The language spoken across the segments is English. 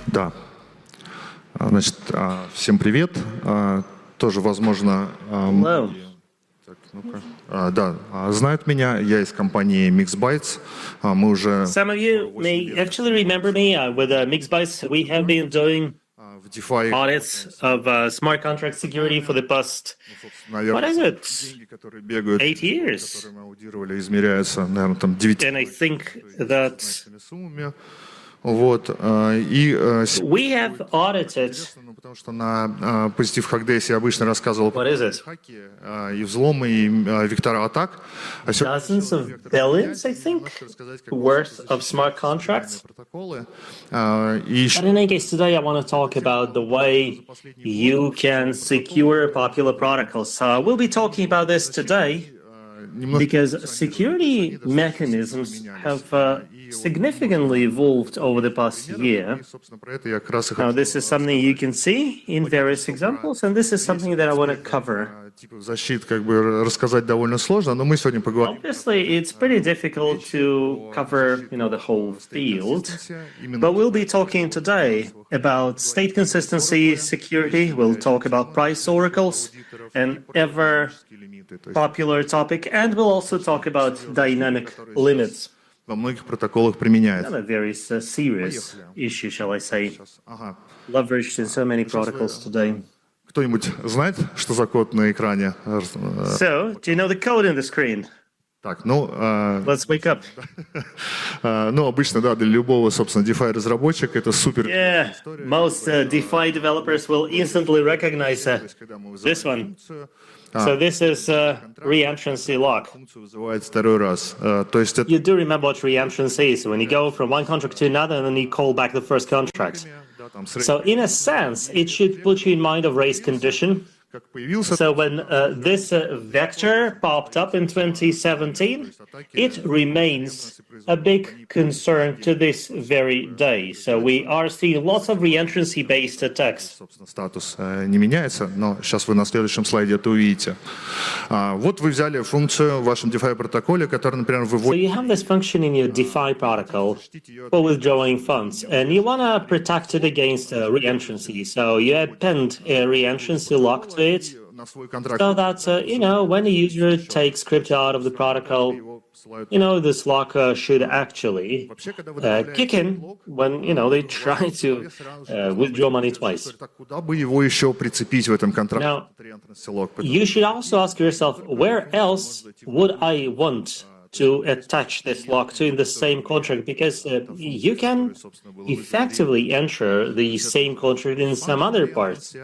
Да. Значит, всем привет. Тоже, возможно, Hello. так, ну-ка. Да, знают меня. Я из компании MixBytes. Мы уже Some of you may actually remember me with MixBytes. We have been doing в DeFi, audits of smart contract security for the past, what наверное, is it, деньги, которые бегают, 8 years? которые мы аудировали, измеряются, наверное, там 9 And I think that сумме. Вот. И we have audited, потому что на Positive Hack Days я обычно рассказывал what is it, хаки, и взломы, и вектора атак. А dozens of billions, I think, worth of smart contracts. протоколы. But in any case, today I want to talk about the way you can secure popular protocols. We'll be talking about this today because security mechanisms have significantly evolved over the past year. Now, this is something you can see in various examples, and this is something that I want to cover. Защит как бы рассказать довольно сложно, но мы сегодня поговорим. Obviously, it's pretty difficult to cover, the whole field, but we'll be talking today about state consistency, security. We'll talk about price oracles, an ever popular topic, and we'll also talk about dynamic limits. Во многих протоколах применяется. A very serious issue, shall I say, leveraged in so many protocols today. Кто-нибудь знает, что за код на экране? So, do you know the code in the screen? Так, ну, Let's wake up. ну, обычно, да, для любого, собственно, DeFi разработчика это супер. Yeah, most DeFi developers will instantly recognize this one. So this is reentrancy lock. Вызывает второй раз. То есть это You do remember what reentrancy is when you go from one contract to another and then you call back the first contract. So in a sense, it should put you in mind of race condition. как появился. So when this vector popped up in 2017, it remains a big concern to this very day. So we are seeing lots of reentrancy-based attacks. Собственно, статус не меняется, но сейчас вы на следующем слайде это увидите. Вот вы взяли функцию в вашем DeFi протоколе, которая, например, So выводит. you have this function in your DeFi protocol for withdrawing funds, and you want to protect it against reentrancy. So you append a reentrancy lock to it, На свой контракт. so that, when a user takes crypto out of the protocol, this lock should actually kick in when, they try to withdraw money twice. Так куда бы его еще прицепить в этом контракте? Now, Reentrancy lock. You should also ask yourself, where else would I want to attach this lock to in the same contract? Because you can effectively enter the same contract in some other parts.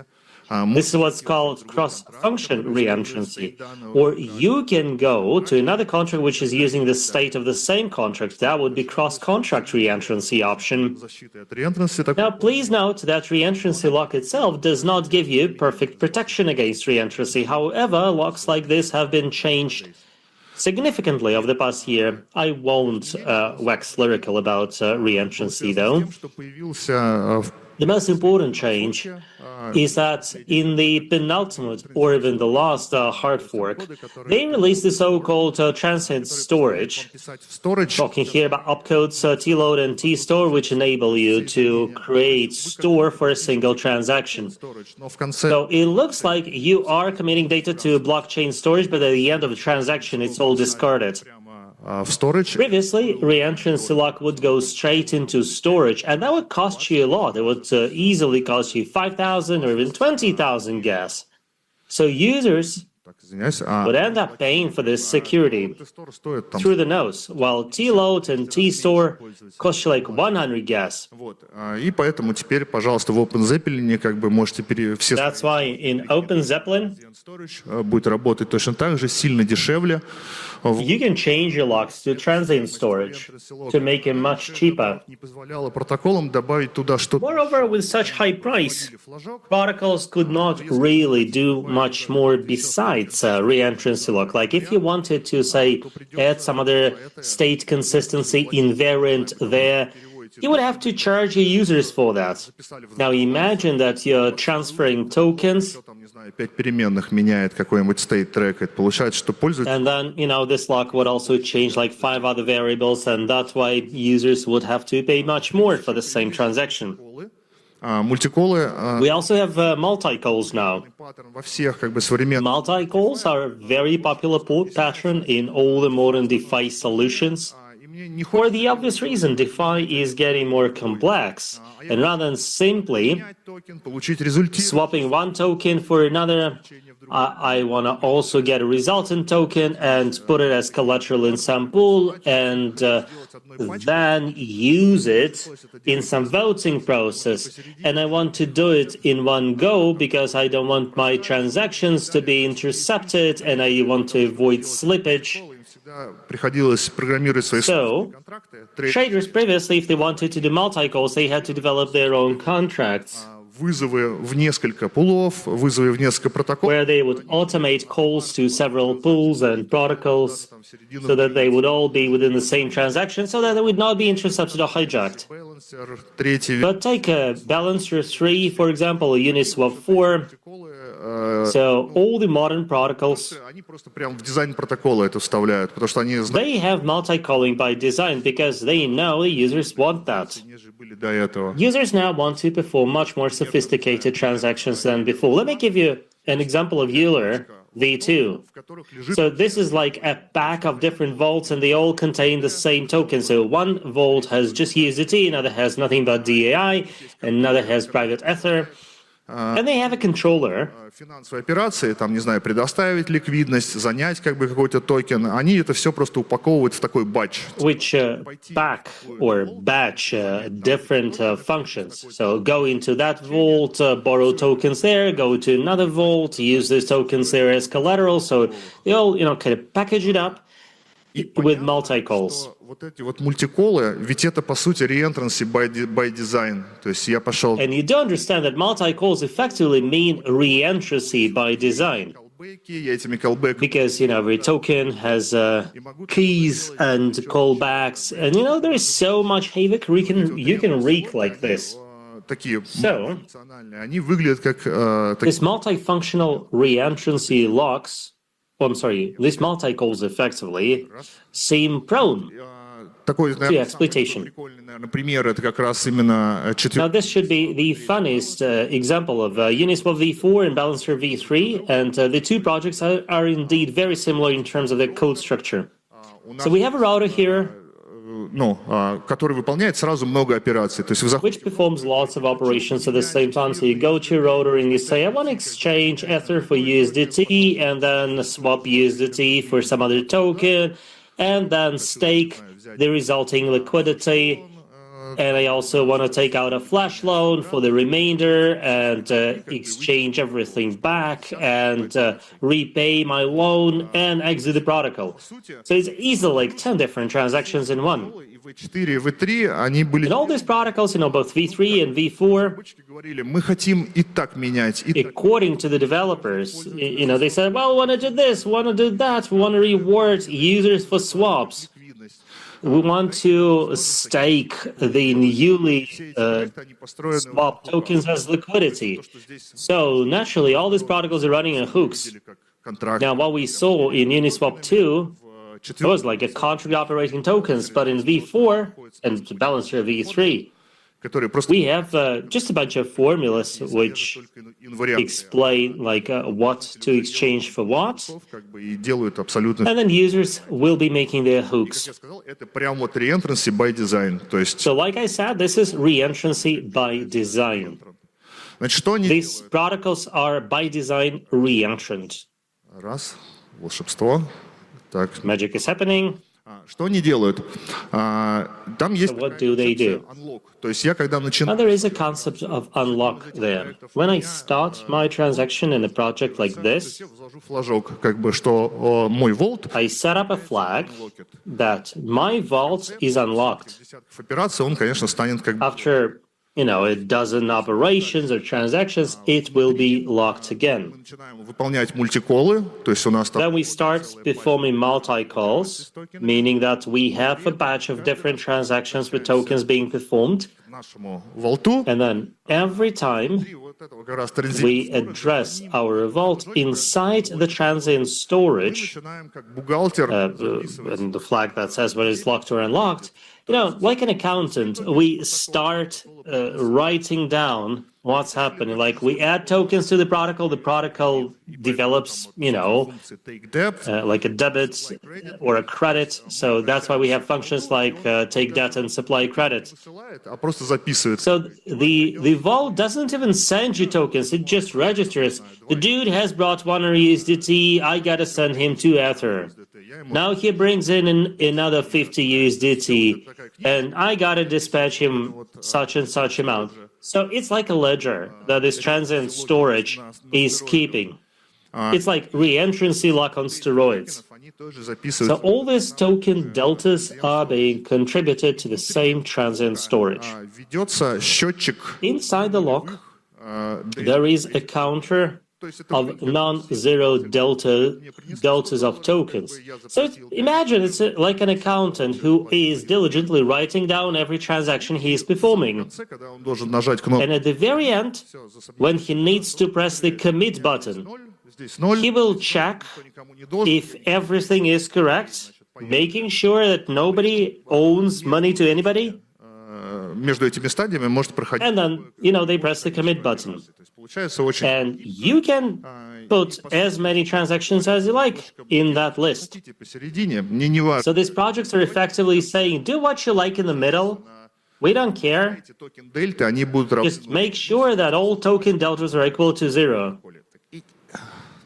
This is what's called cross-function reentrancy. Or you can go to another contract which is using the state of the same contract. That would be cross-contract reentrancy option. Защита от reentrancy, так Now, please note that reentrancy lock itself does not give you perfect protection against reentrancy. However, locks like this have been changed significantly over the past year. I won't wax lyrical about reentrancy, though. тем, что появился The most important change is that in the penultimate, or even the last hard fork, they released the so-called transient storage. писать в storage. Talking here about opcodes tload and tstore, which enable you to create store for a single transaction. Но в конце So it looks like you are committing data to blockchain storage, but at the end of the transaction, it's all discarded. в storage Previously, reentrancy lock would go straight into storage, and that would cost you a lot. It would easily cost you 5,000 or even 20,000 gas. So users так, извиняюсь, would end up paying for this security store стоит там. through the nose, while tload and tstore cost you like 100 gas. Вот. И поэтому теперь, пожалуйста, в OpenZeppelin как бы можете все That's why in OpenZeppelin, storage будет работать точно так же, сильно дешевле. you can change your locks to transient storage to make it much cheaper. Не позволяло протоколам добавить туда что-то. Moreover, with such high price, protocols could not really do much more besides reentrancy lock. Like if you wanted to, say, add some other state consistency invariant there, you would have to charge your users for that. Now imagine that you're transferring tokens, Там, не знаю, 5 переменных меняет какой-нибудь state track. Это получается, что пользователь and then, this lock would also change like 5 other variables, and that's why users would have to pay much more for the same transaction. Мультиколы We also have multi-calls now. паттерн во всех как бы современных. Multi-calls are a very popular port pattern in all the modern DeFi solutions. И мне не For хочется the obvious reason, DeFi is getting more complex. And rather than simply менять токен, получить результат. swapping one token for another, I want to also get a resultant token and put it as collateral in some pool and then use it in some voting process. And I want to do it in one go because I don't want my transactions to be intercepted and I want to avoid slippage. Им всегда приходилось программировать свои So, контракты. traders previously, if they wanted to do multi-calls, they had to develop their own contracts, Вызовы в несколько пулов, вызовы в несколько протоколов. where they would automate calls to several pools and protocols so that they would all be within the same transaction so that they would not be intercepted or hijacked. Balancer, третий But take a Balancer 3, for example, a Uniswap 4. So all the modern protocols, они просто прям в дизайн протокола это вставляют, потому что они знают, they have multi-calling by design because they know the users want that. нежели были до этого. Users now want to perform much more sophisticated transactions than before. Let me give you an example of Euler V2. В которых лежит So this is like a pack of different vaults and they all contain the same token. So one vault has just USDT, another has nothing but DAI, another has private Ether. And they have a controller финансовые операции, там, не знаю, предоставить ликвидность, занять как бы какой-то токен, они это все просто упаковывают в такой батч. which pack or batch different functions. So go into that vault, borrow tokens there, go to another vault, use those tokens there as collateral. So they all, kind of package it up with multi-calls. Вот эти вот мультиколы, ведь это по сути reentrancy by design. То есть я пошел And you do understand that multi-calls effectively mean reentrancy by design. callback, я этими callback Because, every token has keys and callbacks. And, there is so much havoc you can wreak like this. такие So, функциональные, они выглядят как this multifunctional reentrancy locks, this multi-calls effectively seem prone такой, to наверное, exploitation. прикольный, наверное, пример, это как раз именно Now, четвертый. this should be the funniest example of Uniswap v4 and Balancer v3, and the two projects are indeed very similar in terms of their code structure. So we have a router here, Ну, который выполняет сразу много операций. То есть вы заходите, which performs lots of operations at the same time. So you go to your router and you say, I want to exchange Ether for USDT, and then swap USDT for some other token, and then stake the resulting liquidity. And I also want to take out a flash loan for the remainder and exchange everything back and repay my loan and exit the protocol. So it's easily like 10 different transactions in one. и V4, и V3, они были... And all these protocols, both V3 and V4, говорили, мы хотим и так менять, и так. according to the developers, they said, well, we want to do this, we want to do that, we want to reward users for swaps. We want to stake the newly Они построены swap tokens as liquidity. So naturally, all these protocols are running on hooks. как контракт. Now, what we saw in Uniswap 2 was like a contract operating tokens, but in V4 and Balancer V3, которые просто we have just a bunch of formulas which инварианты, explain like what to exchange for what, как бы и делают абсолютно. and then users will be making their hooks. Я сказал, это прям вот reentrancy by design. То есть, So like I said, this is reentrancy by design. значит, что они These protocols are by design reentrant. Раз, волшебство. Так, Magic is happening. что они делают? Там есть So what такая do they концепция do? unlock. То есть я когда Now начинаю, there is a concept of unlock there. When I start my transaction in a project like this, я вложу флажок, как бы, что мой волт I set up a flag that my vault is unlocked. десятков операций, он, конечно, станет как бы After, a dozen operations or transactions, it will be locked again. начинаем выполнять мультиколы, то есть у нас там Then we start performing multi-calls, meaning that we have a batch of different transactions with tokens being performed, нашему волту, and then every time и вот этого как раз транзит we address our vault inside the transient storage, начинаем как бухгалтер and the flag that says when it's locked or unlocked, like an accountant, we start writing down what's happening. Like we add tokens to the protocol develops, like a debit or a credit. So that's why we have functions like take data and supply credit. So the vault doesn't even send you tokens, it just registers. The dude has brought 1 USDT, I gotta send him 2 Ether. Now he brings in another 50 USDT, and I gotta dispatch him such and such amount. So it's like a ledger that this transient storage is keeping. It's like reentrancy lock on steroids. So all these token deltas are being contributed to the same transient storage. Inside the lock, there is a counter of non-zero deltas of tokens. So imagine it's like an accountant who is diligently writing down every transaction he is performing. And at the very end, when he needs to press the commit button, he will check if everything is correct, making sure that nobody owes money to anybody. And then, they press the commit button. And you can put as many transactions as you like in that list. So these projects are effectively saying, do what you like in the middle. We don't care. Just make sure that all token deltas are equal to 0.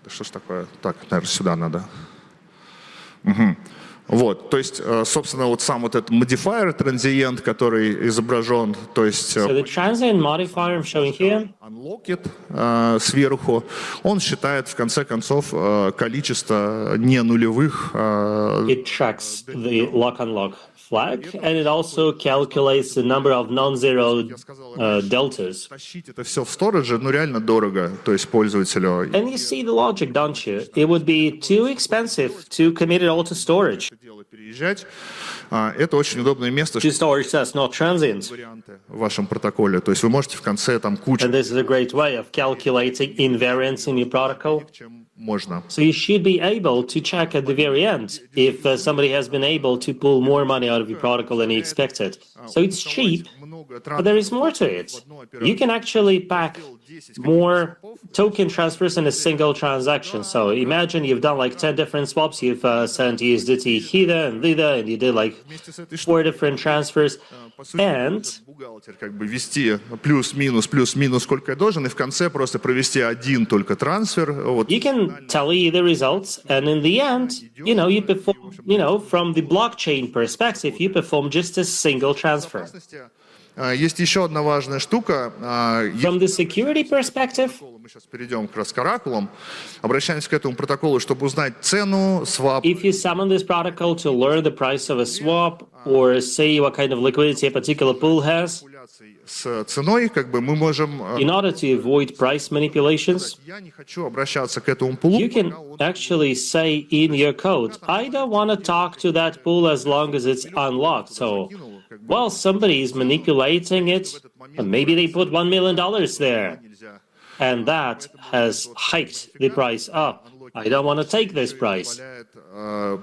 Что ж такое? Так, наверное, сюда надо. Вот, то есть, собственно, вот сам вот этот modifier, транзиент, который изображен, то есть... So the transient modifier I'm showing here, unlocked сверху, он считает, в конце концов, количество не нулевых... It tracks the lock-unlock flag, and it also calculates the number of non-zero deltas. Тащить это все в storage, ну, реально дорого, то есть пользователю. And you see the logic, don't you? It would be too expensive to commit it all to storage. Это очень удобное место, To storage that's not transient. в вашем протоколе. То есть вы можете в конце там кучу... And this is a great way of calculating invariance in your protocol. Можно. So you should be able to check at the very end if somebody has been able to pull more money out of your protocol than you expected. So it's cheap, but there is more to it. You can actually pack more token transfers in a single transaction. So imagine you've done like 10 different swaps, you've sent USDT here and thither, and you did like 4 different transfers. And бухгалтер как бы ввести плюс-минус, сколько я должен, и в конце просто провести один только трансфер. Вот. You can tally the results, and in the end, you perform, from the blockchain perspective, you perform just a single transfer. Есть еще одна важная штука. From the security perspective, мы сейчас перейдем как раз к оракулам. Обращаемся к этому протоколу, чтобы узнать цену, swap. If you summon this protocol to learn the price of a swap or say what kind of liquidity a particular pool has, с ценой, как бы мы можем... in order to avoid price manipulations, Я не хочу обращаться к этому пулу. you can actually say in your code, I don't want to talk to that pool as long as it's unlocked. So, while somebody is manipulating it, and maybe they put $1 million there, and that has hiked the price up. I don't want to take this price.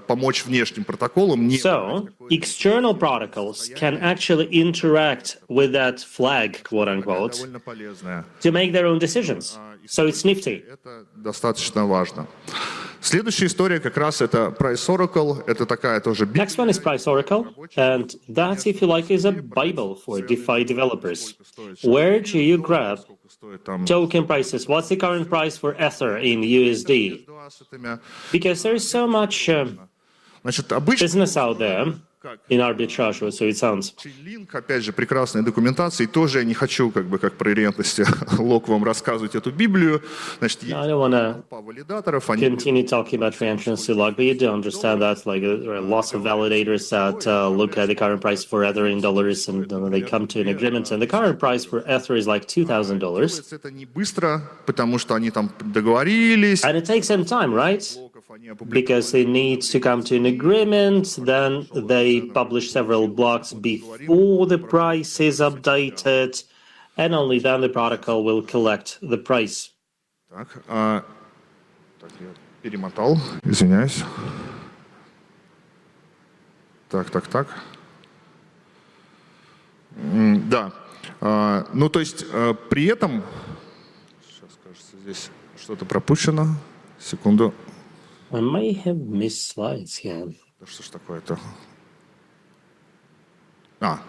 Помочь внешним протоколам. So, external protocols can actually interact with that flag, quote-unquote, to make their own decisions. So it's nifty. Это достаточно важно. Следующая история как раз это Price Oracle. Это такая тоже... Next one is Price Oracle, and that, if you like, is a Bible for DeFi developers. Where do you grab token prices? What's the current price for Ether in USD? Because there is so much business out there in arbitrage, so it sounds. Линк, опять же, прекрасная документация, и тоже я не хочу, как про рентности лог вам рассказывать эту Библию. Значит, I don't want to валидаторов, continue talking about reentrancy log, but you do understand that there are lots of validators that look at the current price for Ether in dollars, and they come to an agreement, and the current price for Ether is like $2,000. Это не быстро, потому что они там договорились. And it takes some time, right? Because they need to come to an agreement, then they publish several blocks before the price is updated, and only then the protocol will collect the price. Так, я перемотал, извиняюсь. Так. Да. Ну, то есть при этом... Сейчас, кажется, здесь что-то пропущено. Секунду. I may have missed slides here. Да что ж такое-то?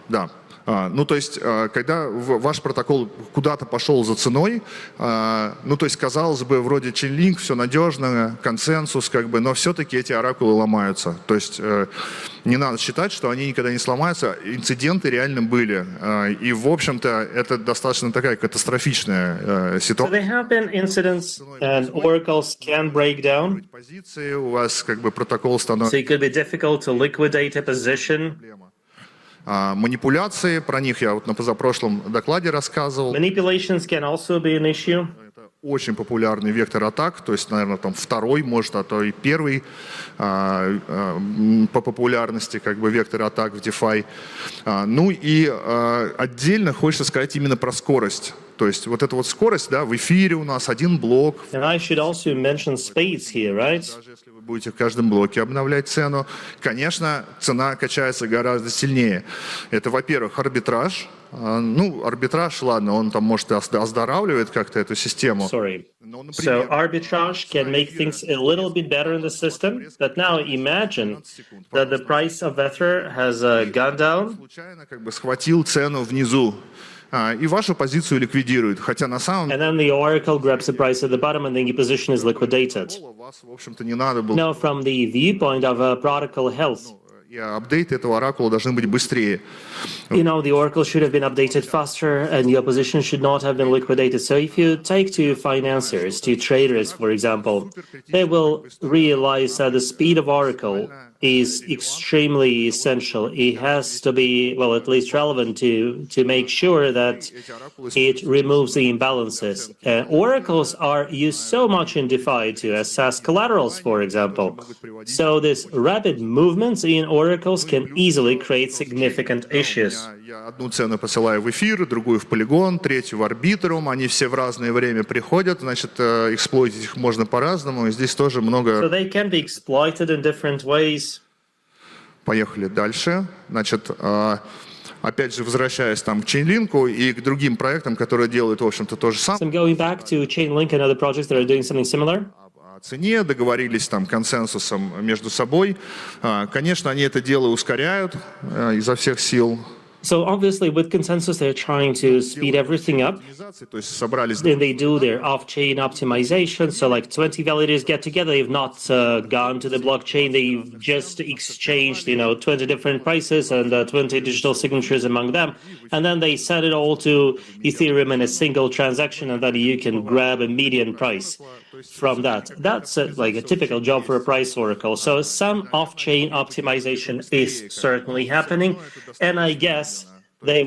Да. Ну, то есть, когда ваш протокол куда-то пошел за ценой, ну, то есть, казалось бы, вроде Chainlink, все надежно, консенсус, как бы, но все-таки эти оракулы ломаются. То есть, не надо считать, что они никогда не сломаются. Инциденты реально были. И, в общем-то, это достаточно такая катастрофичная So ситуация. there have been incidents and oracles can break down. Позиции у вас, как бы, протокол становится... So it could be difficult to liquidate a position. Манипуляции, про них я вот на позапрошлом докладе рассказывал. Manipulations can also be an issue. Это очень популярный вектор атак, то есть, наверное, там второй, может, а то и первый по популярности как бы вектор атак в DeFi. Ну и отдельно хочется сказать именно про скорость. То есть вот эта вот скорость, да, в эфире у нас один блок. And I should also mention speeds here, right? Даже если вы будете в каждом блоке обновлять цену, конечно, цена качается гораздо сильнее. Это, во-первых, арбитраж. Ну, арбитраж, ладно, он там, может, и оздоравливает как-то эту систему. Sorry. Но, So например, arbitrage can make things a little bit better in the system. But now imagine that the price of Ether has gone down. случайно как бы схватил цену внизу и вашу позицию ликвидирует. Хотя на самом And деле then the oracle grabs the price at the bottom and then your position is liquidated. вас, в общем-то, не надо было. Now, from the viewpoint of protocol health, И апдейты этого оракула должны быть быстрее. you know, the oracle should have been updated faster and your position should not have been liquidated. So if you take to financiers, to traders, for example, they will realize that the speed of oracle is extremely essential. It has to be, well, at least relevant to make sure that it removes the imbalances. Oracles are used so much in DeFi to assess collaterals, for example. So these rapid movements in oracles can easily create significant issues. Я одну цену посылаю в эфир, другую в полигон, третью в арбитрум. Они все в разное время приходят, значит, эксплойтить их можно по-разному. И здесь тоже So много... they can be exploited in different ways. Поехали дальше. Значит, опять же, возвращаясь там к Chainlink и к другим проектам, которые делают, в общем-то, то же So самое. I'm going back to Chainlink and other projects that are doing something similar. О цене, договорились там консенсусом между собой. Конечно, они это дело ускоряют изо всех сил. So obviously, with consensus, they're trying to speed everything up. То есть собрались... Then they do their off-chain optimization. So like 20 validators get together. They've not gone to the blockchain. They've just exchanged, 20 different prices and 20 digital signatures among them. And then they send it all to Ethereum in a single transaction, and then you can grab a median price from that. That's like a typical job for a price oracle. So some off-chain optimization is certainly happening. And I guess they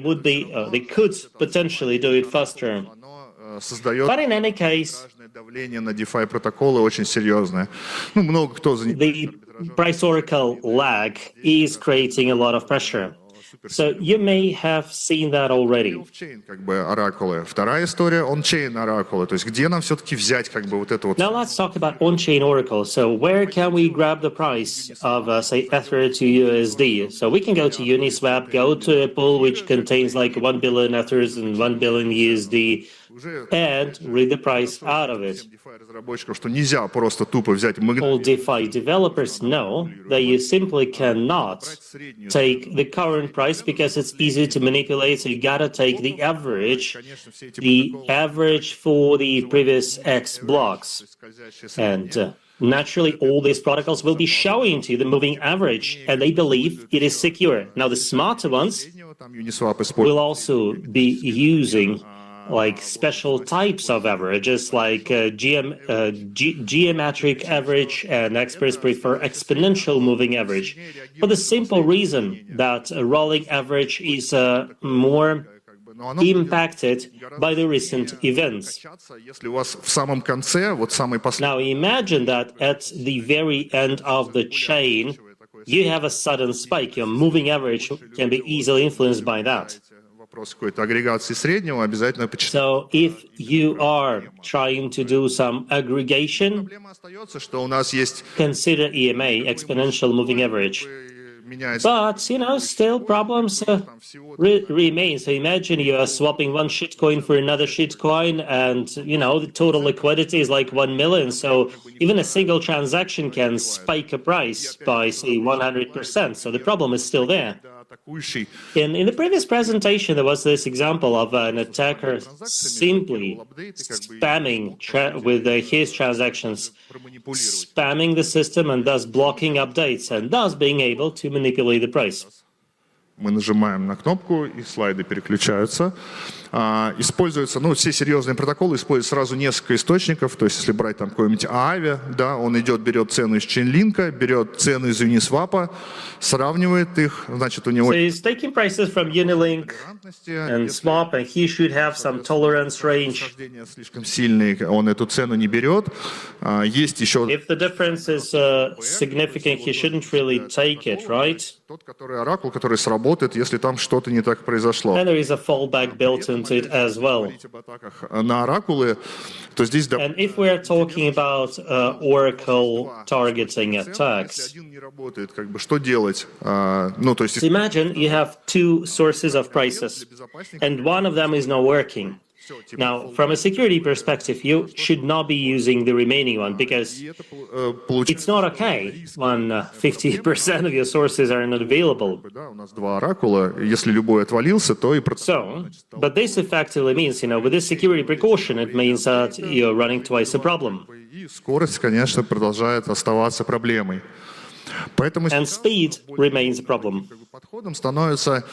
could potentially do it faster. Создает But in any case, давление на DeFi протоколы очень серьезное. Ну, много кто the price oracle lag is creating a lot of pressure. So you may have seen that already. Off-chain, как бы, оракулы. Вторая история — on-chain оракулы. То есть где нам все-таки взять как бы вот это вот... Now let's talk about on-chain oracles. So where can we grab the price of, say, Ether to USD? So we can go to Uniswap, go to a pool which contains like 1 billion Ethers and 1 billion USD, and read the price out of it. DeFi-разработчиков, что нельзя просто тупо взять All DeFi developers know that you simply cannot take the current price because it's easy to manipulate. So you gotta take the average for the previous X blocks. And naturally, all these protocols will be showing to you the moving average, and they believe it is secure. Now, the smarter ones Там Uniswap will использует. also be using like special types of averages, like geometric average, and experts prefer exponential moving average, for the simple reason that a rolling average is more impacted by the recent events. Если у вас в самом конце, вот самый последний, Now imagine that at the very end of the chain, you have a sudden spike. Your moving average can be easily influenced by that. вопрос какой-то агрегации среднего, обязательно почитать. So if you are trying to do some aggregation, Проблема остается, что у нас есть consider EMA, exponential moving average. But, still problems remain. So imagine you are swapping one shitcoin for another shitcoin, and, the total liquidity is like 1 million. So even a single transaction can spike a price by, say, 100%. So the problem is still there. In the previous presentation, there was this example of an attacker simply spamming with his transactions, spamming the system and thus blocking updates and thus being able to manipulate the price. Мы нажимаем на кнопку, и слайды переключаются. Используются, все серьезные протоколы используют сразу несколько источников. То есть, если брать там какой-нибудь Aave, да, он берет цену из Chainlink, берет цену из Uniswap, сравнивает их, значит, у него... So he's taking prices from Unilink and Swap, and he should have some tolerance range. Слишком сильный, он эту цену не берет. Есть еще... If the difference is significant, he shouldn't really take it, right? Тот, который оракул, который сработает, если там что-то не так произошло. And there is a fallback built into it as well. На оракулы, то здесь... And if we are talking about Oracle targeting attacks, один не работает, что делать? То есть... So imagine you have two sources of prices, and one of them is not working. Now, from a security perspective, you should not be using the remaining one, because it's not okay when 50% of your sources are not available. У нас два оракула, если любой отвалился, то и... So, but this effectively means, with this security precaution, it means that you're running twice the problem. И скорость, конечно, продолжает оставаться проблемой. Поэтому... And speed remains a problem. Подходом становится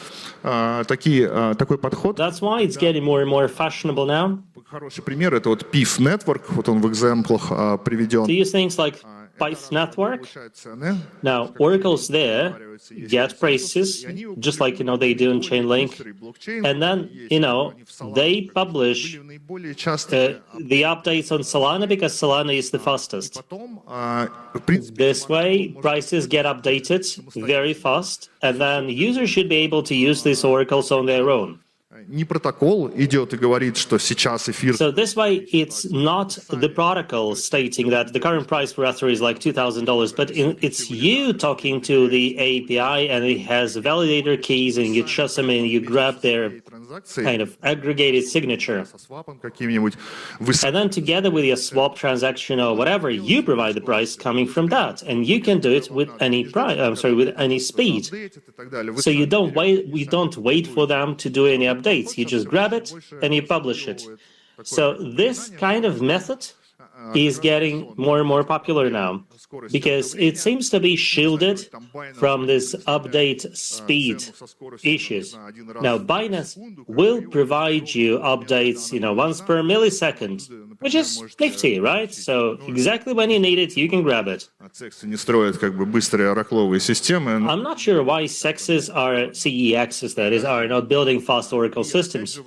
такой подход. That's why it's getting more and more fashionable now. Хороший пример — это вот PIF Network, вот он в экземплах приведен. To use things like PIF Network. Now, Oracle's there get prices, just like, they do in Chainlink. And then, they publish the updates on Solana because Solana is the fastest. This way, prices get updated very fast, and then users should be able to use these oracles on their own. Не протокол идет и говорит, что сейчас эфир... So this way, it's not the protocol stating that the current price for Ether is like $2,000, but it's you talking to the API, and it has validator keys, and you trust them, and you grab their kind of aggregated signature. And then together with your swap transaction or whatever, you provide the price coming from that, and you can do it with any with any speed. So you don't wait for them to do any updates. You just grab it and you publish it. So this kind of method is getting more and more popular now, because it seems to be shielded from this update speed issues. Now, Binance will provide you updates, once per millisecond, which is nifty, right? So exactly when you need it, you can grab it. I'm not sure why CEXs, that is, are not building fast Oracle systems.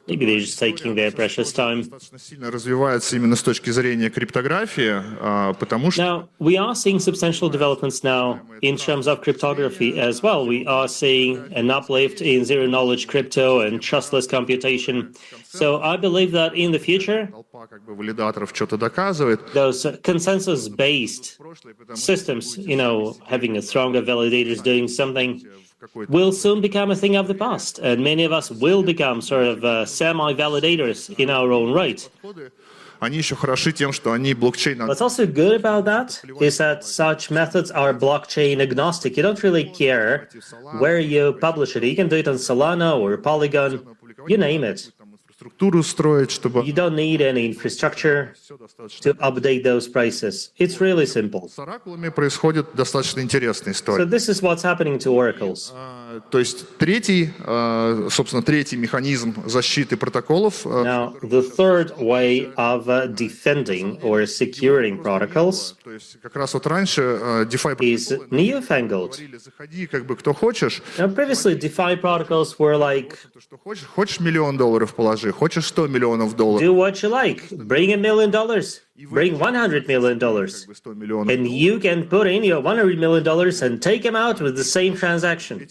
Maybe they're just taking their precious time. Now, we are seeing substantial developments now in terms of cryptography as well. We are seeing an uplift in zero-knowledge crypto and trustless computation. So I believe that in the future, those consensus-based systems, having a stronger validators doing something, will soon become a thing of the past. And many of us will become sort of semi-validators in our own right. What's also good about that is that such methods are blockchain agnostic. You don't really care where you publish it. You can do it on Solana or Polygon, you name it. You don't need any infrastructure to update those prices. It's really simple. So this is what's happening to oracles. То есть третий механизм защиты протоколов. Now, the third way of defending or securing protocols как раз вот раньше DeFi is newfangled. Заходи, кто хочешь. Now, previously, DeFi protocols were like, хочешь $1 million положи, хочешь $100 million. Do what you like. Bring $1 million. Bring $100 million. And you can put in your $100 million and take them out with the same transaction.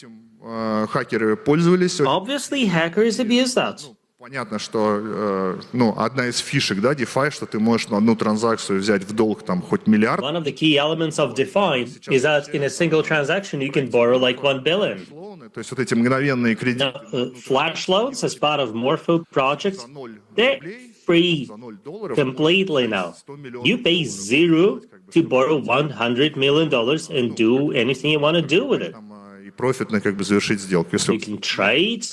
Хакеры пользовались. Obviously, hackers abuse that. Понятно, что одна из фишек, да, DeFi, что ты можешь на одну транзакцию взять в долг там хоть миллиард. One of the key elements of DeFi is that in a single transaction you can borrow like 1 billion. То есть вот эти мгновенные кредиты. Now, flash loans as part of Morpho projects, they're free completely now. You pay zero to borrow $100 million and do anything you want to do with it. И профитно как бы завершить сделку. Если You can trade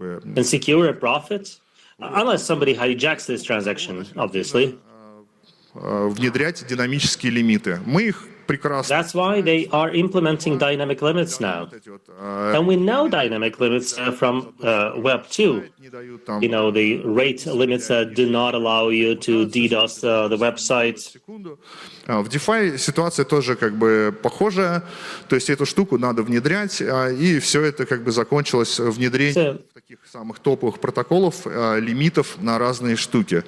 and secure a profit, unless somebody hijacks this transaction, obviously. внедрять динамические лимиты. Мы их прекрасно. That's why they are implementing dynamic limits now. And we know dynamic limits from Web 2. You know, the rate limits that do not allow you to DDoS the website. В DeFi ситуация тоже как бы похожая, то есть эту штуку надо внедрять, и все это как бы закончилось внедрением таких самых топовых протоколов, лимитов на разные штуки.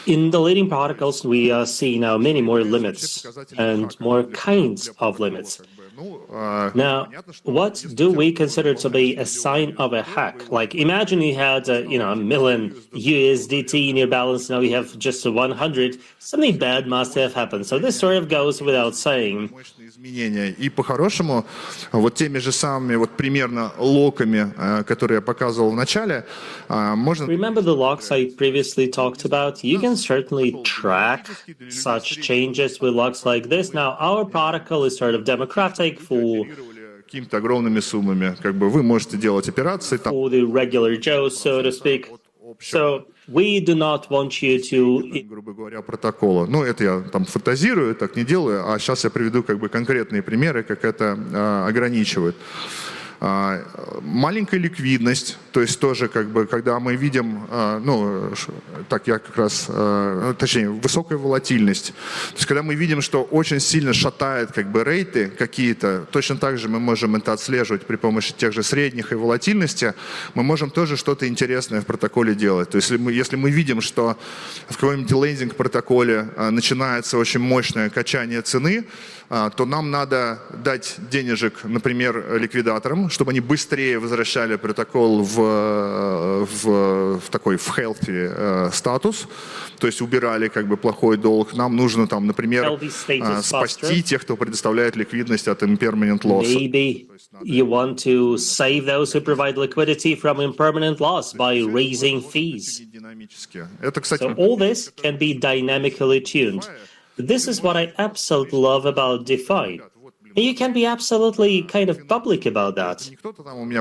In the leading protocols, we see now many more limits and more kinds of limits. Now, what do we consider to be a sign of a hack? Like, imagine you had, a million USDT in your balance. Now you have just 100. Something bad must have happened. So this sort of goes without saying. Изменения. И по-хорошему, вот теми же самыми вот примерно локами, которые я показывал в начале, можно... Remember the locks I previously talked about? You can certainly track such changes with locks like this. Now, our protocol is sort of democratic for какими-то огромными суммами. Как бы вы можете делать операции там... For the regular Joes, so to speak. So we do not want you to... грубо говоря, протокола. Ну, это я там фантазирую, так не делаю, а сейчас я приведу как бы конкретные примеры, как это ограничивает. Маленькая ликвидность, то есть тоже как бы, когда мы видим, так я как раз, точнее, высокая волатильность, то есть когда мы видим, что очень сильно шатает как бы рейты какие-то, точно так же мы можем это отслеживать при помощи тех же средних и волатильности, мы можем тоже что-то интересное в протоколе делать. То есть если мы видим, что в каком-нибудь лендинг протоколе начинается очень мощное качание цены, то нам надо дать денежек, например, ликвидаторам, чтобы они быстрее возвращали протокол в такой healthy статус, то есть убирали как бы плохой долг. Нам нужно там, например, спасти тех, кто предоставляет ликвидность от impermanent loss. Maybe you want to save those who provide liquidity from impermanent loss by raising fees. Это, кстати, so all this can be dynamically tuned. This is what I absolutely love about DeFi. And you can be absolutely kind of public about that. And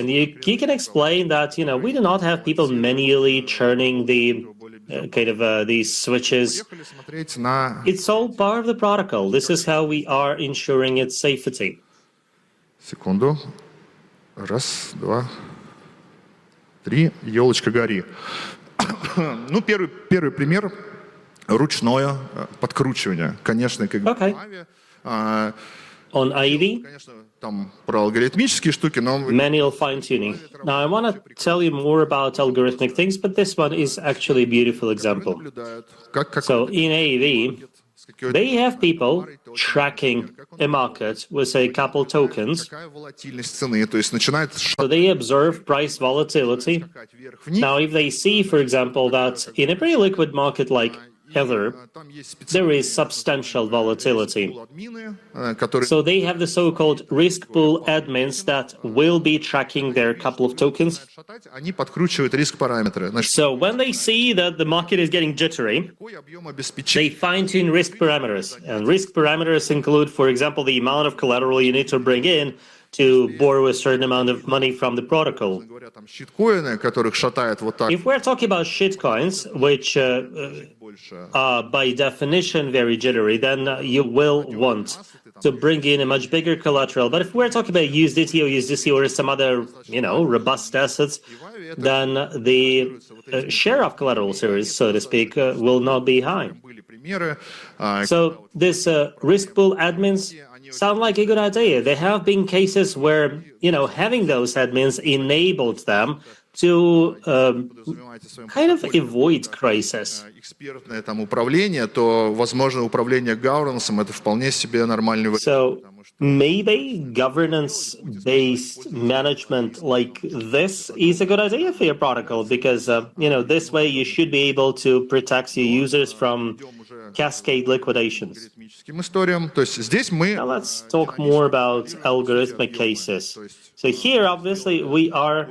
you can explain that, we do not have people manually churning the these switches. It's all part of the protocol. This is how we are ensuring its safety. Секунду. Раз, два, три. Елочка гори. Ну, первый пример. Ручное подкручивание. Конечно, как бы on Ivy, там про алгоритмические штуки, но... Manual fine-tuning. Now, I want to tell you more about algorithmic things, but this one is actually a beautiful example. So, in AV, they have people tracking a market with, say, a couple tokens. So they observe price volatility. Now, if they see, for example, that in a pretty liquid market like Ether, there is substantial volatility. So they have the so-called risk pool admins that will be tracking their couple of tokens. So when they see that the market is getting jittery, they fine-tune risk parameters. And risk parameters include, for example, the amount of collateral you need to bring in to borrow a certain amount of money from the protocol. If we're talking about shitcoins, which are by definition very jittery, then you will want to bring in a much bigger collateral. But if we're talking about USDT or some other, robust assets, then the share of collateral series, so to speak, will not be high. So this risk pool admins sound like a good idea. There have been cases where, having those admins enabled them to kind of avoid crisis. Экспертное там управление, то, возможно, управление governance это вполне себе нормальный вариант. So maybe governance-based management like this is a good idea for your protocol because, this way you should be able to protect your users from cascade liquidations. Историям. То есть здесь мы... Now let's talk more about algorithmic cases. So here, obviously, we are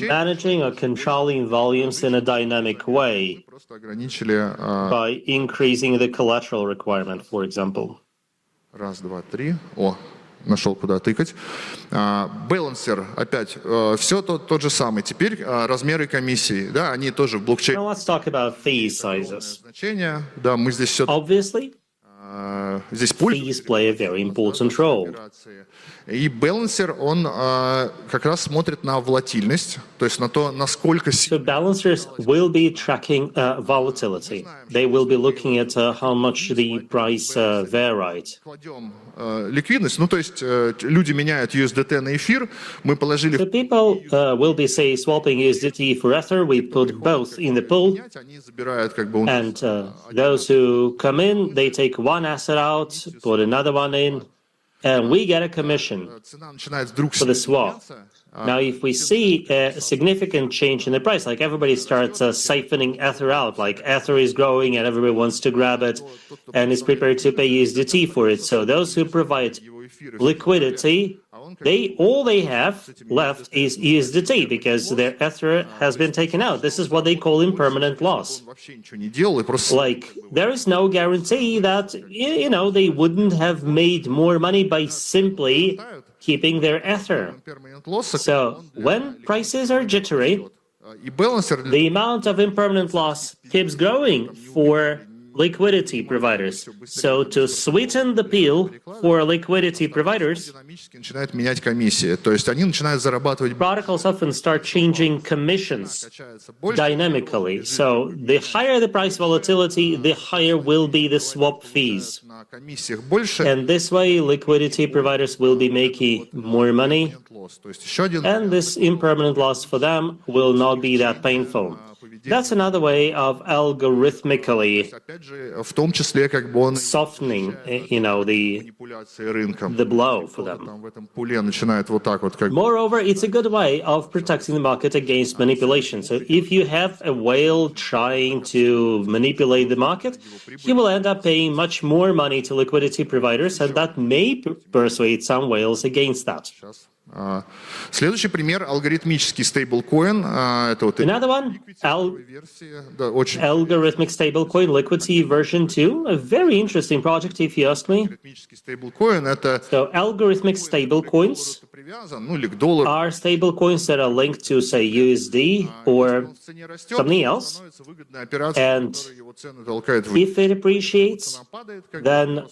managing or controlling volumes in a dynamic way by increasing the collateral requirement, for example. Раз, два, три. О, нашел, куда тыкать. Балансер, опять, все тот же самый. Теперь размеры комиссии, да, они тоже в блокчейне. Now let's talk about fee sizes. Значения, да, мы здесь все... Obviously, здесь пуль. fees play a very important role. И балансер, он как раз смотрит на волатильность, то есть на то, насколько... So balancers will be tracking volatility. They will be looking at how much the price varied. Кладем ликвидность, ну то есть люди меняют USDT на эфир, мы положили... So people will be, say, swapping USDT for Ether. We put both in the pool. Они забирают как бы... And those who come in, they take one asset out, put another one in, and we get a commission Цена начинает вдруг... for the swap. Now, if we see a significant change in the price, like everybody starts siphoning Ether out, like Ether is growing and everybody wants to grab it and is prepared to pay USDT for it. So those who provide liquidity, all they have left is USDT because their Ether has been taken out. This is what they call impermanent loss. Like, there is no guarantee that, they wouldn't have made more money by simply keeping their Ether. So when prices are jittery, the amount of impermanent loss keeps growing for liquidity providers. So to sweeten the pill for liquidity providers, protocols often start changing commissions dynamically. So the higher the price volatility, the higher will be the swap fees. And this way, liquidity providers will be making more money, and this impermanent loss for them will not be that painful. That's another way of algorithmically softening, the blow for them. Moreover, it's a good way of protecting the market against manipulation. So if you have a whale trying to manipulate the market, he will end up paying much more money to liquidity providers, and that may persuade some whales against that. Следующий пример — алгоритмический стейблкоин. Another one, algorithmic stablecoin liquidity version 2, a very interesting project if you ask me. So algorithmic stablecoins are stablecoins that are linked to, say, USD or something else. And if it appreciates, then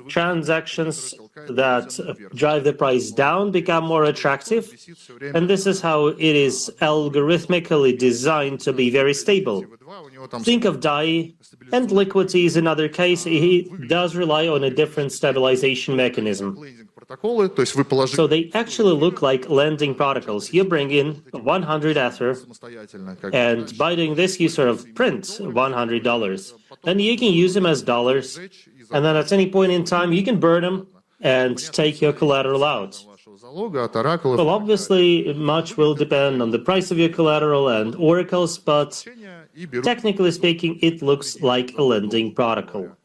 transactions that drive the price down become more attractive. And this is how it is algorithmically designed to be very stable. Think of DAI, and liquidity is another case. It does rely on a different stabilization mechanism. So they actually look like lending protocols. You bring in 100 Ether, and by doing this, you sort of print $100. Then you can use them as dollars, and then at any point in time, you can burn them and take your collateral out. Well, obviously, much will depend on the price of your collateral and oracles, but technically speaking, it looks like a lending protocol.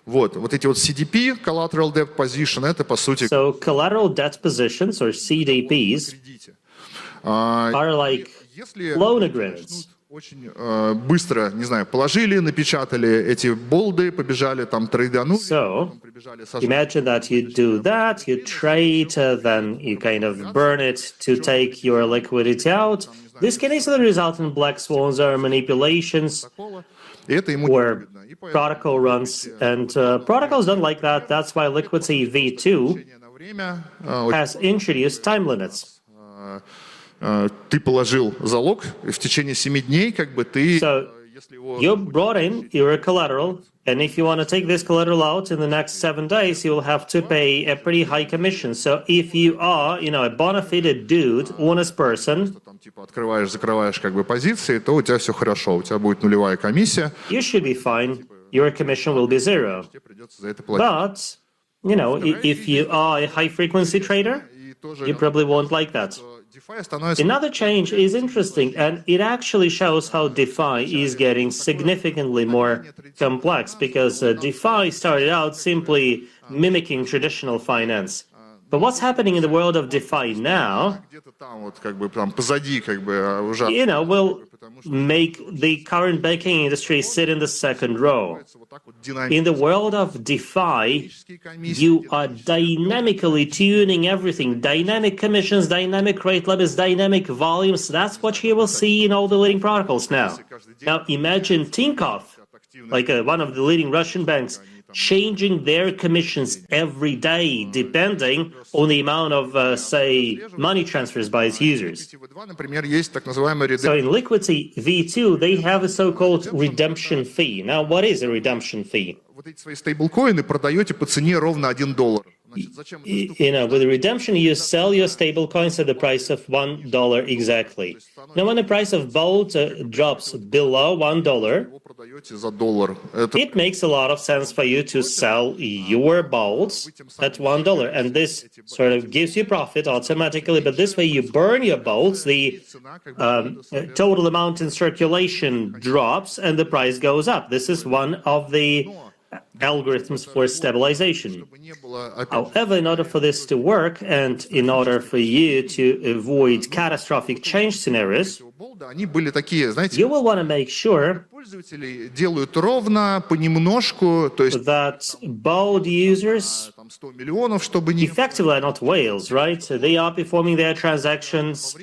Вот эти вот CDP, collateral debt position, это по сути... So collateral debt positions, or CDPs, are like loan agreements. Очень быстро, не знаю, положили, напечатали эти болды, побежали там трейданули. So, imagine that you do that, you trade, then you kind of burn it to take your liquidity out. This can easily result in black swans or manipulations or protocol runs. And protocols don't like that. That's why Liquidity V2 has introduced time limits. Ты положил залог, и в течение 7 дней как бы ты... So You brought in your collateral, and if you want to take this collateral out in the next 7 days, you will have to pay a pretty high commission. So if you are, a bona fide dude, honest person, Там типа открываешь, закрываешь как бы позиции, то у тебя все хорошо, у тебя будет нулевая комиссия, you should be fine. Your commission will be zero. тебе придется за это платить. But, if you are a high-frequency trader, И тоже you probably won't like that. DeFi становится Another change is interesting, and it actually shows how DeFi is getting significantly more complex, because DeFi started out simply mimicking traditional finance. But what's happening in the world of DeFi now, где-то там вот как бы там позади как бы уже will make the current banking industry sit in the second row. вот так вот In the world of DeFi, you are dynamically tuning everything. Dynamic commissions, dynamic rate limits, dynamic volumes. That's what you will see in all the leading protocols now. Now imagine Tinkoff, like one of the leading Russian banks, changing their commissions every day, depending on the amount of, say, money transfers by its users. V2, например, есть так называемый So in Liquidity V2, they have a so-called redemption fee. Now, what is a redemption fee? вот эти свои стейблкоины продаете по цене ровно $1. Значит, зачем With redemption, you sell your stable coins at the price of $1 exactly. Now, when the price of gold drops below $1, его продаете за $1? Это it makes a lot of sense for you to sell your bolts at $1. And this sort of gives you profit automatically, but this way you burn your bolts, the total amount in circulation drops, and the price goes up. This is one of the algorithms for stabilization. не было опять However, in order for this to work, and in order for you to avoid catastrophic change scenarios, болда, они были такие, знаете, you will want to make sure пользователи делают ровно, понемножку, то есть that bold users там 100 миллионов, чтобы не effectively are not whales, right? They are performing their transactions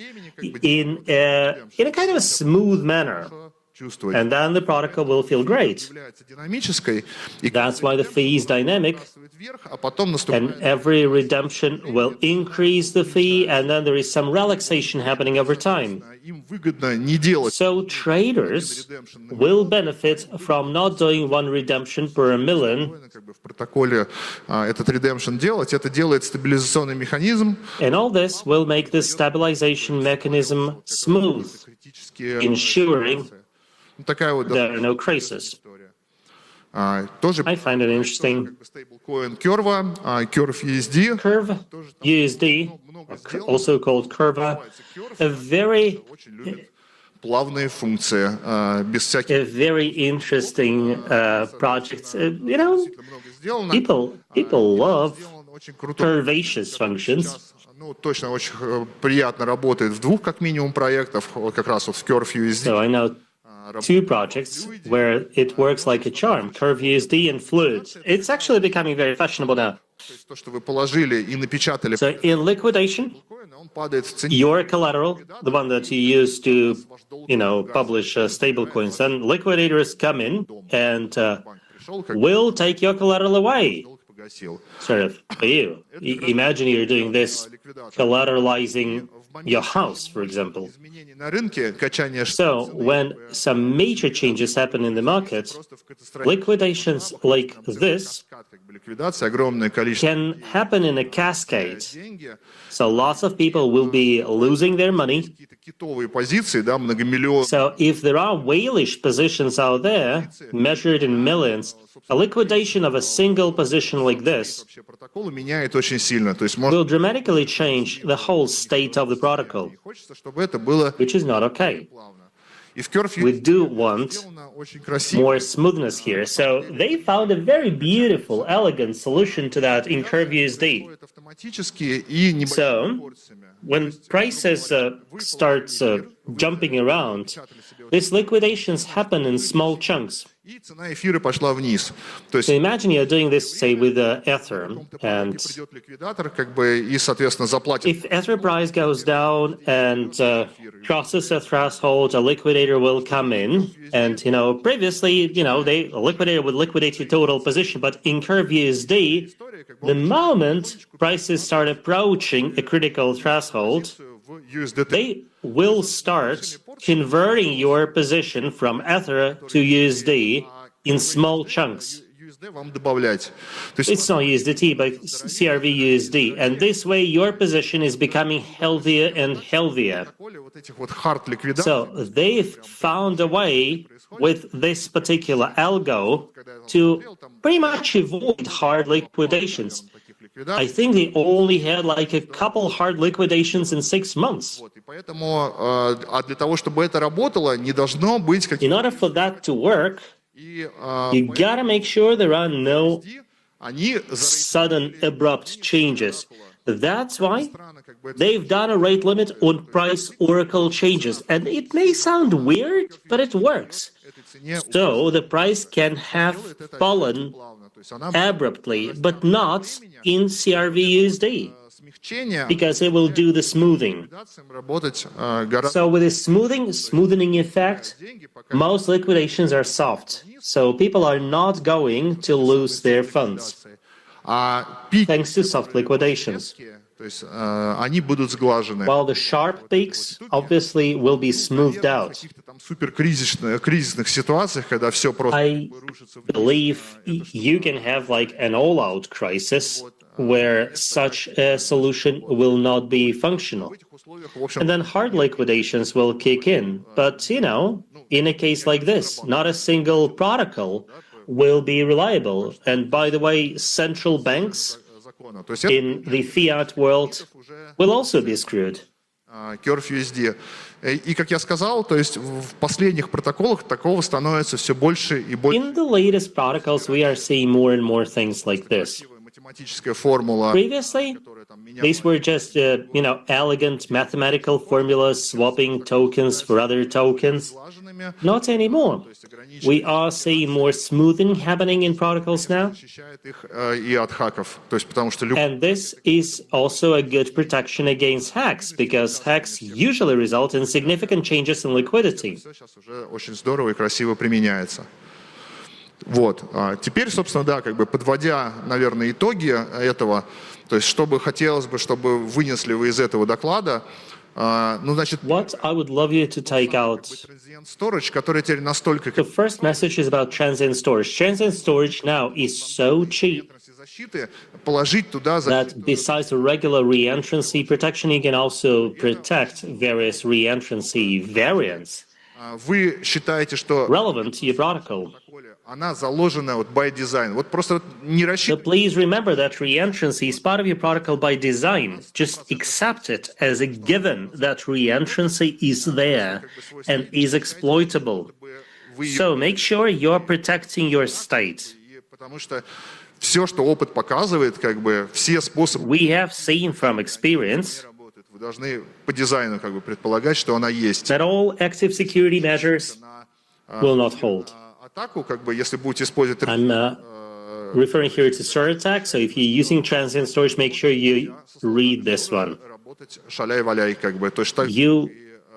in a kind of a smooth manner, чувствовать. and then the protocol will feel great. Является динамической, и That's why the fee is dynamic, вверх, а потом and наступает every redemption will increase the fee, and then there is some relaxation happening over time. им выгодно не делать So traders will benefit from not doing one redemption per million, как бы в протоколе этот redemption делать. Это делает стабилизационный механизм. and all this will make the stabilization mechanism smooth, Критические, ensuring такая вот there are no crises. история. Тоже I find it interesting. стейблкоин Curve, Curve USD. Curve USD, also called Curva, a very Плавные функции, без всяких a very interesting project. много сделано. People love Сделано очень круто. curvaceous functions. Ну, точно очень приятно работает в двух, как минимум, проектах, вот как раз вот в Curve USD. So I know two projects where it works like a charm, Curve USD and Fluid. It's actually becoming very fashionable now. То есть то, что вы положили и напечатали, So in liquidation, он падает в цене. your collateral, the one that you use to, publish stablecoins, and liquidators come in and Пришел, как will take your collateral away, долг погасил. sort of, for you. Imagine you're doing this collateralizing your house, for example. Изменения на рынке, качание So when some major changes happen in the market, просто в катастрофе. liquidations like this Как бы ликвидация, огромное количество can happen in a cascade. деньги, So lots of people will be losing their money. какие-то китовые позиции, да, многомиллионные. So if there are whalish positions out there, measured in millions, a liquidation of a single position like this Вообще протоколы меняет очень сильно. То есть может will dramatically change the whole state of the protocol, хочется, чтобы это было which is not okay. плавно. И в Curve We USD do want сделано очень красиво. more smoothness here. So they found a very beautiful, elegant solution to that in Curve USD. Происходит автоматически и небольшими So, порциями. when prices starts jumping around, these liquidations happen in small chunks. И цена эфира пошла вниз. То есть So imagine you're doing this, say, with Ether, and придет ликвидатор, как бы, и, соответственно, заплатит. if Ether price goes down and crosses a threshold, a liquidator will come in, and previously, a liquidator would liquidate your total position, but in Curve USD, the moment prices start approaching a critical threshold, they will start converting your position from Ether to USD in small chunks. USD вам добавлять. То есть It's not USDT, but CRV USD. And this way, your position is becoming healthier and healthier. вот этих вот hard ликвидаций, So they've found a way with this particular algo to pretty much avoid hard liquidations. I think they only had like a couple hard liquidations in 6 months. и поэтому, для того, чтобы это работало, не должно быть In order for that to work, you gotta make sure there are no они sudden abrupt changes. That's why they've done a rate limit on price oracle changes. And it may sound weird, but it works. So the price can have fallen abruptly, but not in CRV-USD, because it will do the smoothing. So with a smoothening effect, most liquidations are soft. So people are not going to lose their funds, thanks to soft liquidations. они будут сглажены. While the sharp peaks obviously will be smoothed out. Кризисных ситуациях, когда все просто I believe you can have like an all-out crisis where such a solution will not be functional. And then hard liquidations will kick in. But, you know, in a case like this, not a single protocol will be reliable. And by the way, central banks in the fiat world will also be screwed. Curve USD. И, как я сказал, то есть в последних протоколах такого становится все больше и больше. In the latest protocols, we are seeing more and more things like this. Математическая формула. Previously, these were just, elegant mathematical formulas swapping tokens for other tokens. Not anymore. We are seeing more smoothing happening in protocols now. И от хаков. То есть, потому что And this is also a good protection against hacks, because hacks usually result in significant changes in liquidity. сейчас уже очень здорово и красиво применяется. Вот. Теперь, собственно, да, как бы подводя, наверное, итоги этого, то есть, что бы хотелось бы, чтобы вынесли вы из этого доклада, ну, значит, What I would love you to take out. transient storage, который теперь настолько The first message is about transient storage. Transient storage now is so cheap защиты, положить туда that besides the regular reentrancy protection, you can also protect various reentrancy variants вы считаете, что relevant to your protocol. она заложена вот by design. Вот просто не So рассчитывайте. please remember that reentrancy is part of your protocol by design. Just accept it as a given that reentrancy is there and is exploitable. So make sure you're protecting your state. Потому что все, что опыт показывает, как бы все способы We have seen from experience работают. Вы должны по дизайну как бы предполагать, что она есть. that all active security measures will not hold. Атаку, как бы, если будете использовать I'm referring here to SIR attack, so if you're using transient storage, make sure you read this one. работать шаляй-валяй, как бы. То есть, так, You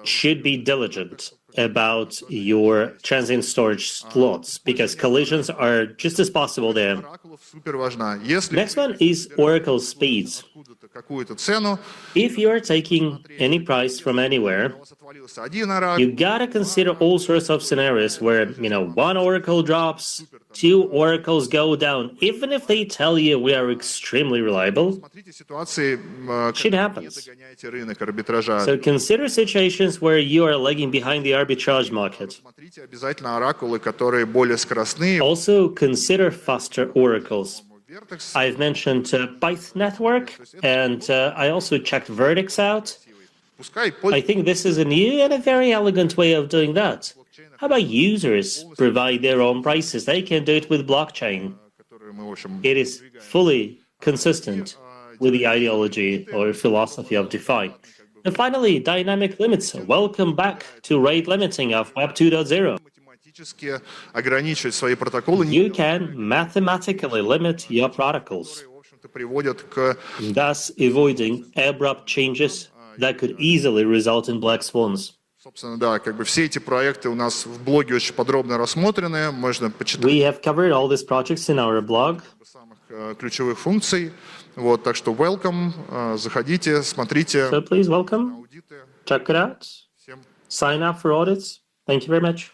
should be diligent about your transient storage slots, because collisions are just as possible there. оракулов супер важна. Если Next one is Oracle speeds. откуда-то какую-то цену, If you are taking any price from anywhere, у вас отвалился один оракул, you gotta consider all sorts of scenarios where, one oracle drops, two oracles go down. Even if they tell you we are extremely reliable, смотрите ситуации, shit когда happens. догоняете рынок арбитража. So consider situations where you are lagging behind the arbitrage market. Смотрите обязательно оракулы, которые более скоростные. Also consider faster oracles. Vertex, I've mentioned Pyth network, and I also checked Vertex out. пускай I think this is a new and a very elegant way of doing that. How about users provide their own prices? They can do it with blockchain. которые мы, в общем, It is fully consistent with the ideology or philosophy of DeFi. And finally, dynamic limits. Welcome back to rate limiting of Web 2.0. математически ограничивать свои протоколы, You can mathematically limit your protocols, в общем-то, приводят к thus avoiding abrupt changes that could easily result in black swans. собственно, да, как бы все эти проекты у нас в блоге очень подробно рассмотрены, можно почитать We have covered all these projects in our blog. самых ключевых функций. Вот, так что welcome, заходите, смотрите. So please welcome, check it out, sign up for audits. Thank you very much.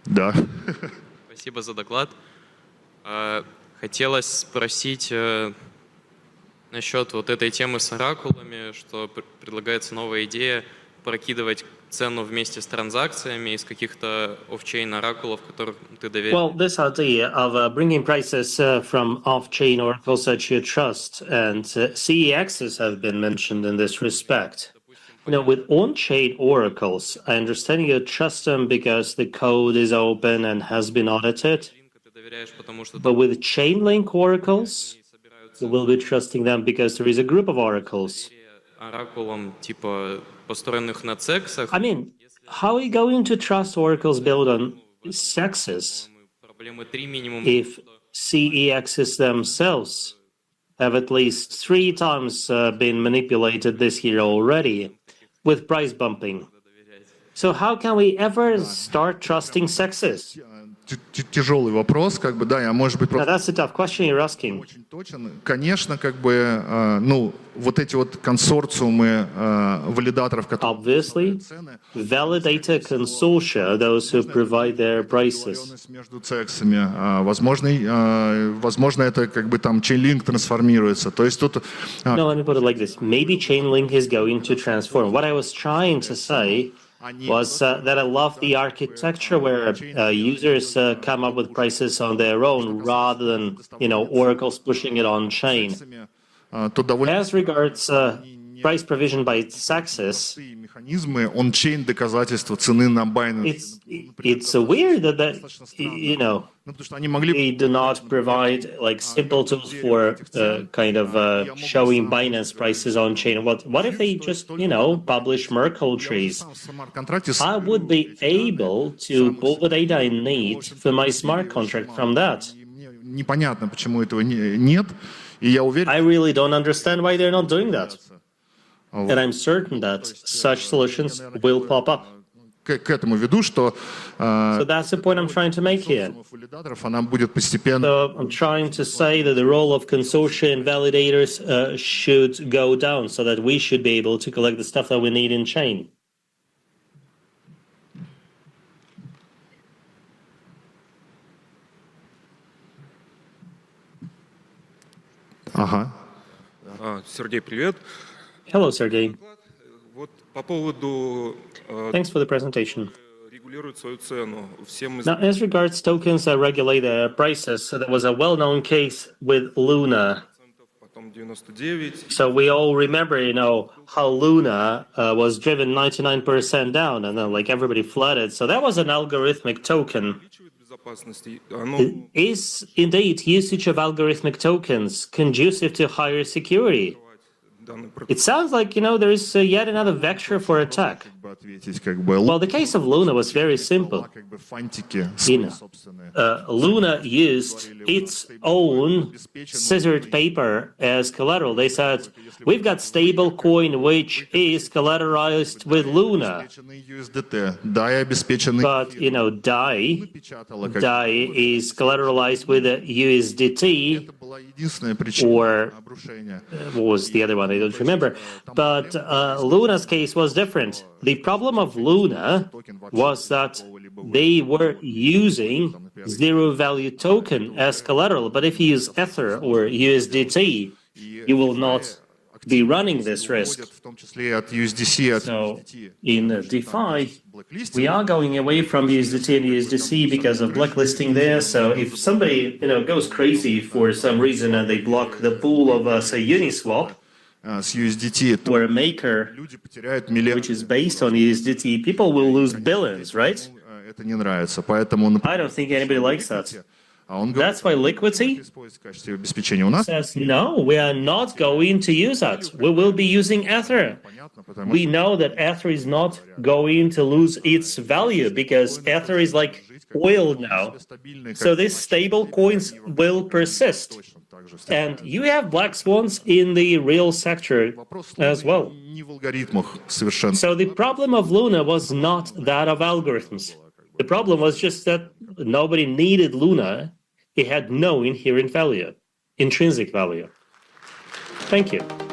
Да. Спасибо за доклад. Хотелось спросить насчет вот этой темы с оракулами, что предлагается новая идея прокидывать цену вместе с транзакциями из каких-то офчейн оракулов, которых ты доверяешь. Well, this idea of bringing prices from off-chain oracles that you trust and CEXs have been mentioned in this respect. You know, with on-chain oracles, I understand you trust them because the code is open and has been audited. But with chain-link oracles, you will be trusting them because there is a group of oracles. Оракулом типа построенных на цексах. I mean, how are you going to trust oracles built on CEXs if CEXs themselves have at least 3 times been manipulated this year already with price bumping? So how can we ever start trusting CEXs? Тяжелый вопрос, как бы, да, я, может быть, Now, просто that's a tough question you're asking. очень точен. Конечно, как бы, ну, вот эти вот консорциумы валидаторов, которые... Obviously, validator consortia, those who provide their prices. Между цексами, возможно, это как бы там Chainlink трансформируется. То есть тут... No, let me put it like this. Maybe Chainlink is going to transform. What I was trying to say was that I love the architecture where users come up with prices on their own rather than, you know, oracles pushing it on chain. As regards price provision by CEXs, механизмы on-chain доказательства цены на Binance. it's weird that you know, they do not provide like simple tools for kind of showing Binance prices on chain. What if they just, you know, publish Merkle trees? I would be able to pull the data I need for my smart contract from that. Непонятно, почему этого нет, и я уверен. I really don't understand why they're not doing that. And I'm certain that such solutions will pop up. К этому веду, что So that's the point I'm trying to make here. она будет постепенно. So I'm trying to say that the role of consortia and validators should go down so that we should be able to collect the stuff that we need in chain. Ага. Сергей, привет. Hello, Sergey. Вот по поводу Thanks for the presentation. регулирует свою цену. Всем Now, as regards tokens that regulate their prices, so there was a well-known case with Luna. потом 99. So we all remember, you know, how Luna was driven 99% down, and then like everybody flooded. So that was an algorithmic token. Безопасности. Оно Is indeed usage of algorithmic tokens conducive to higher security? данный It sounds like, you know, there is yet another vector for attack. Ответить как бы. Well, the case of Luna was very simple. Как бы фантики You know, собственные. Luna used its own scissored paper as collateral. They said, we've got stable coin which is collateralized with Luna. Обеспеченный USDT. Да, и обеспеченный. But, you know, DAI Печатала как. is collateralized with a USDT, Это была единственная причина or обрушения. what was the other one? I don't remember. But Luna's case was different. The problem of Luna was that they were using zero-value token as collateral. But if you use Ether or USDT, you will not be running this risk. В том числе и от USDC, от So USDT. in DeFi, we are going away from USDT and USDC because of blacklisting there. So if somebody, you know, goes crazy for some reason and they block the pool of, say, Uniswap, С USDT, то or a maker люди потеряют which миллиарды. is based on USDT, people will lose billions, right? Это не нравится, поэтому он, I don't think anybody likes that. он говорит, That's why Liquidity использовать в качестве обеспечения у нас. says, no, we are not going to use that. We will be using Ether. Понятно, потому We know that Ether is not going to lose its value because Ether is like oil now. стабильный, So these stable coins will persist. And you have black swans in the real sector as well. не в алгоритмах совершенно. So the problem of Luna was not that of algorithms. The problem was just that nobody needed Luna. It had no inherent value, intrinsic value. Thank you.